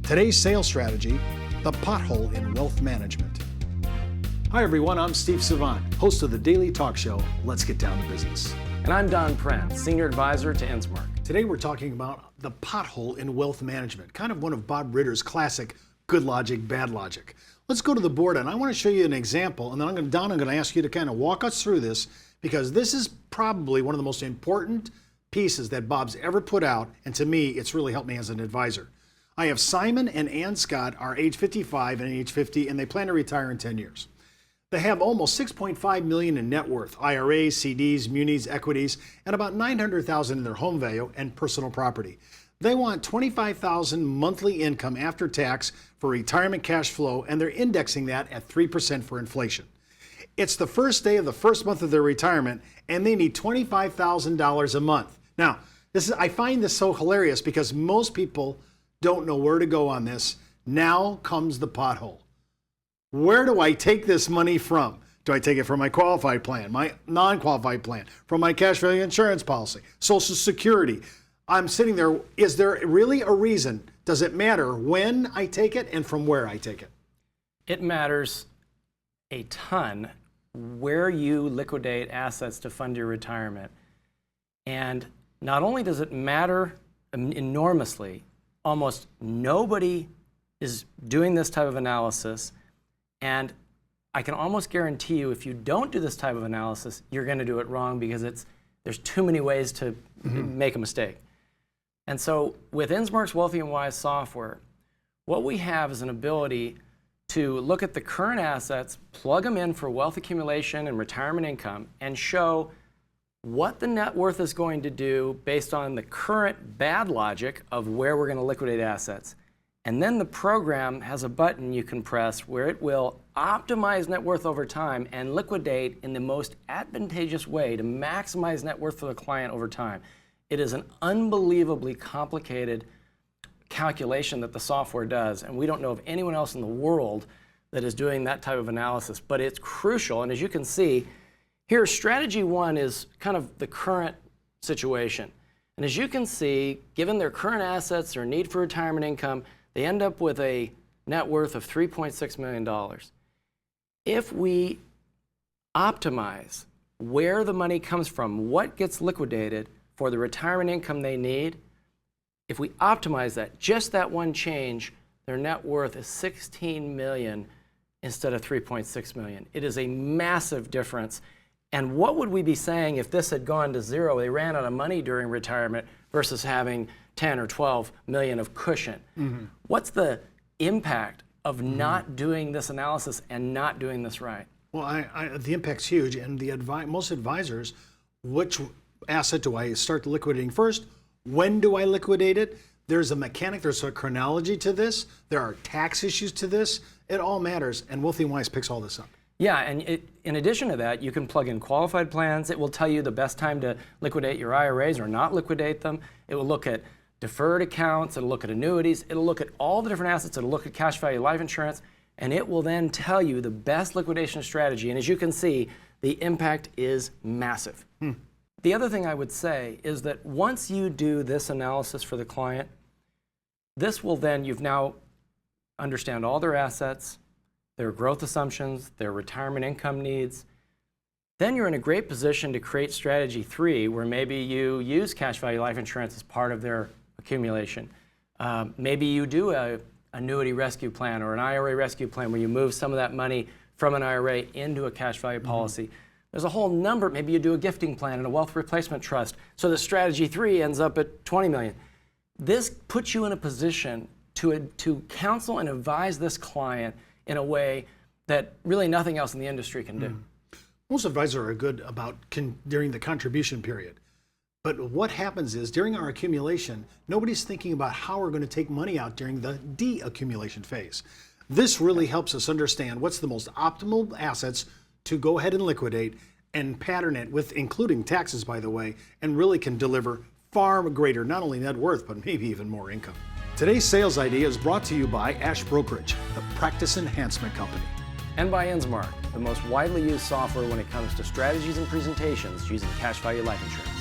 Today's sales strategy, the pothole in wealth management. Hi everyone, I'm Steve Savant, host of the daily talk show, Let's Get Down to Business. And I'm Don Prenz, Senior Advisor to Ensmark. Today we're talking about the pothole in wealth management, kind of one of Bob Ritter's classic good logic, bad logic. Let's go to the board and I want to show you an example, and then Don, I'm going to ask you to kind of walk us through this, because this is probably one of the most important pieces that Bob's ever put out, and to me, it's really helped me as an advisor. I have Simon and Ann Scott are age 55 and age 50, and they plan to retire in 10 years. They have almost $6.5 million in net worth, IRAs, CDs, Munis, Equities, and about $900,000 in their home value and personal property. They want $25,000 monthly income after tax for retirement cash flow, and they're indexing that at 3% for inflation. It's the first day of the first month of their retirement, and they need $25,000 a month. Now, I find this so hilarious because most people don't know where to go on this. Now comes the pothole. Where do I take this money from? Do I take it from my qualified plan, my non-qualified plan, from my cash value insurance policy, Social Security? I'm sitting there, is there really a reason? Does it matter when I take it and from where I take it? It matters a ton where you liquidate assets to fund your retirement. And not only does it matter enormously, almost nobody is doing this type of analysis. And I can almost guarantee you, if you don't do this type of analysis, you're going to do it wrong, because there's too many ways to make a mistake. And so with Ensmark's Wealthy and Wise software, what we have is an ability to look at the current assets, plug them in for wealth accumulation and retirement income, and show what the net worth is going to do based on the current bad logic of where we're going to liquidate assets. And then the program has a button you can press where it will optimize net worth over time and liquidate in the most advantageous way to maximize net worth for the client over time. It is an unbelievably complicated calculation that the software does, and we don't know of anyone else in the world that is doing that type of analysis, but it's crucial. And as you can see, here, strategy one is kind of the current situation. And as you can see, given their current assets, their need for retirement income, they end up with a net worth of $3.6 million. If we optimize where the money comes from, what gets liquidated for the retirement income they need, if we optimize that, just that one change, their net worth is $16 million instead of $3.6 million. It is a massive difference. And what would we be saying if this had gone to zero? They ran out of money during retirement versus having 10 or 12 million of cushion. What's the impact of not doing this analysis and not doing this right? Well, the impact's huge, and most advisors, which asset do I start liquidating first? When do I liquidate it? There's a mechanic, there's a chronology to this. There are tax issues to this. It all matters, and Wealthy and Wise picks all this up. Yeah, and in addition to that, you can plug in qualified plans. It will tell you the best time to liquidate your IRAs or not liquidate them. It will look at deferred accounts. It'll look at annuities. It'll look at all the different assets. It'll look at cash value life insurance, and it will then tell you the best liquidation strategy. And as you can see, the impact is massive. The other thing I would say is that once you do this analysis for the client, this will then, you've now understand all their assets, their growth assumptions, their retirement income needs. Then you're in a great position to create strategy three, where maybe you use cash value life insurance as part of their accumulation. Maybe you do an annuity rescue plan or an IRA rescue plan where you move some of that money from an IRA into a cash value policy. There's a whole number. Maybe you do a gifting plan and a wealth replacement trust, so the strategy three ends up at 20 million. This puts you in a position to counsel and advise this client in a way that really nothing else in the industry can do. Most advisors are good about during the contribution period. But what happens is, during our accumulation, nobody's thinking about how we're going to take money out during the de-accumulation phase. This really helps us understand what's the most optimal assets to go ahead and liquidate and pattern it with, including taxes, by the way, and really can deliver far greater, not only net worth, but maybe even more income. Today's sales idea is brought to you by Brokerage, the practice enhancement company. And by Ensmark, the most widely used software when it comes to strategies and presentations using cash value life insurance.